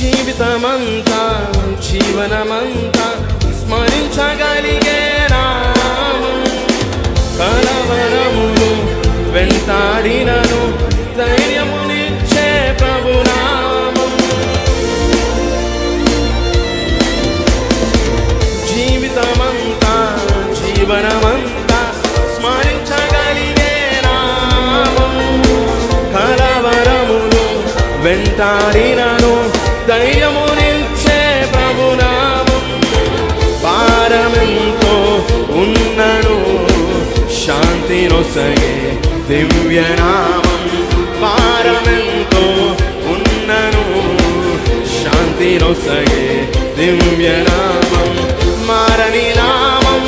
జీవితమంతా జీవనమంతా స్మరించగలిగే నామం, కలవరములు వెంటాడినను ధైర్యమునిచ్చే ప్రభునామం. జీవితమంతా జీవనమంతా స్మరించగలిగే నామం, కలవరములు వెంటాడినను ధైర్యమునిచ్చే ప్రభునామం. భారమెంతో ఉన్నను శాంతినొసగే దివ్యనామం, భారమెంతో ఉన్నను శాంతినొసగే దివ్యనామం. మారని నామం